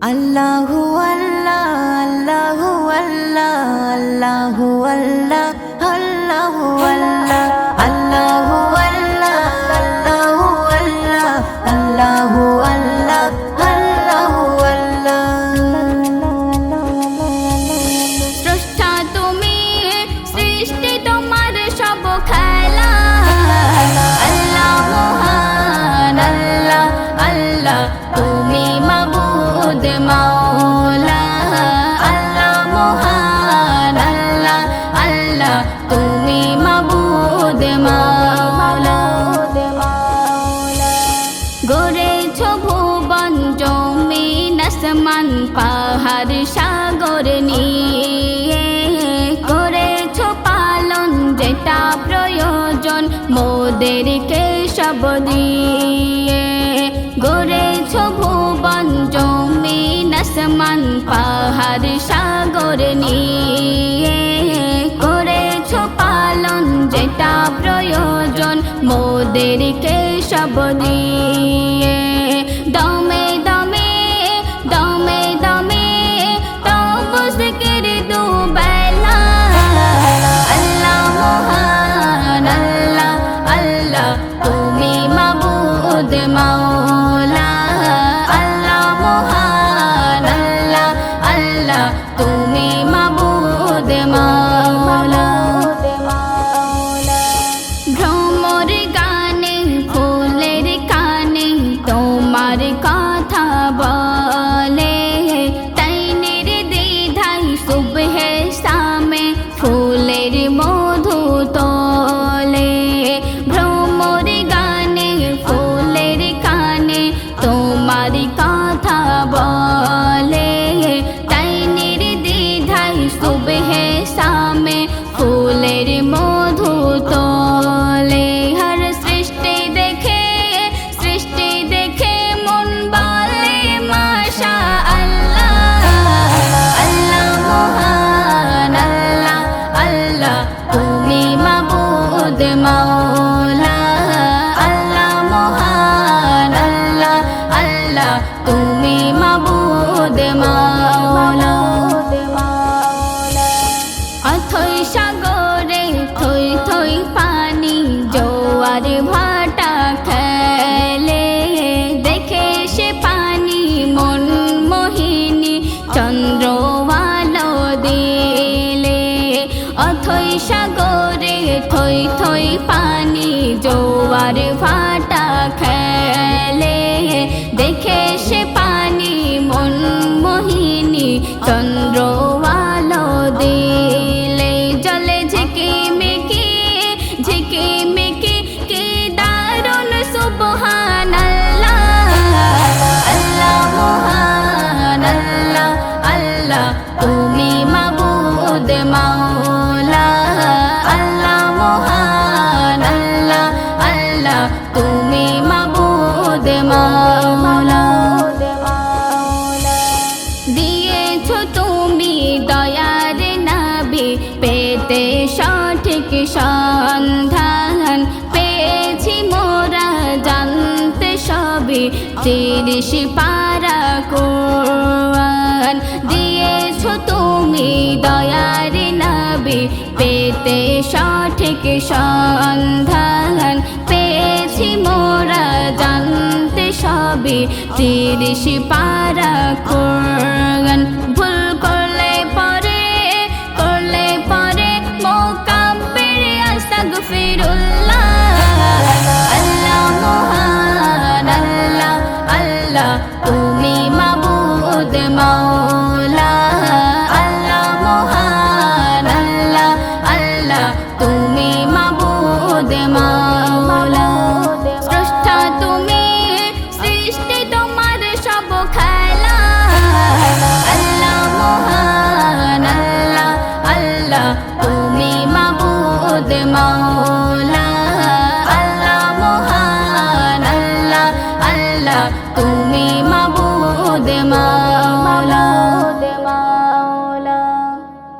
আল্লাহু আল্লাহ আল্লাহু আল্লাহ আল্লাহু আল্লাহ আল্লাহু আল্লাহ আল্লাহু আল্লাহ আল্লাহু আল্লাহ আল্লাহু আল্লাহ আল্লাহু আল্লাহ। স্রষ্টা তুমি, সৃষ্টি তোমার সব খেলা। আল্লাহ মহান, আল্লাহ আল্লাহ তুমি মাবুদ মাওলা। আল্লাহ মহান, আল্লাহ আল্লাহ তুমি মাবুদ মাওলা। গড়েছ ভুবন জমিন আসমান পাহাড় সাগর নিয়ে, করেছ পালন যেটা প্রয়োজন মোদেরকে সব দিয়ে। গড়েছ ভুবন জমিন আসমান পাহাড় সাগর নিয়ে, করেছ পালন যেটা প্রয়োজন মোদেরকে সব দিয়ে। দমে দমে দমে দমে তবু জিকির দুবেলা। আল্লাহ মহান, আল্লাহ আল্লাহ তুমি মাবুদ মাওলা। আল্লাহ মহান, আল্লাহ আল্লাহ তুমি মাবুদ মাওলা। ভ্রমর গানে ফুলের কানে তোমার কথা বলে, তাই নির্দ্বিধায় সুবহে শামে ফুলের মধু তোলে। ভ্রমর গানে ফুলের কানে তোমার কথা বলে, তাই নির্দ্বিধায় সুবহে শামে ফুলের মধু তোলে। হর সৃষ্টি দেখে মন বলে মাশা আল্লাহ। আল্লাহ মহান, আল্লাহ আল্লাহ তুমি মাবুদ মাওলা। আল্লাহ মহান, আল্লাহ আল্লাহ তুমি মাবুদ মাওলা। অথই সাগরে থই থই পানি জোয়ার ভাটা খেলে, দেখে সে পানি মন মোহিনী চন্দ্র আলো দিলে। অথই সাগরে থই থই পানি জোয়ার ভাটা খেলে, দেখে সে পানি মন মোহিনী চন্দ্র আলো দিলে। জলে ঝিকিমিকি ঝিকিমিকি কি দারুণ সুবহানাল্লাহ। আল্লাহ মহান, আল্লাহ আল্লাহ তুমি মাবুদ মাওলা। আল্লাহ মহান, আল্লাহ আল্লাহ তুমি মাবুদ মাওলা। দিয়েছ তুমি দয়ার নবী পেতে সঠিক সন্ধান, পেয়েছি মোরা জানতে সবই ৩০ পারা কোরআন। দিয়েছ তুমি দয়ার নবী পেতে সঠিক সন্ধান, পেয়েছি মোরা জানতে সবই ৩০ পারা কোরআন। ভুল করলে পরে মোকাব্বির আস্তাগফিরুল্লাহ। আল্লাহ মহান, আল্লাহ আল্লাহ তুমি মাবুদ মাওলা। আল্লাহ মহান, আল্লাহ আল্লাহ তুমি মাবুদ মাওলা। স্রষ্টা তুমি, সৃষ্টি তোমার সব খেলা। আল্লাহ মহান, আল্লাহ আল্লাহ তুমি মাবুদ মাওলা।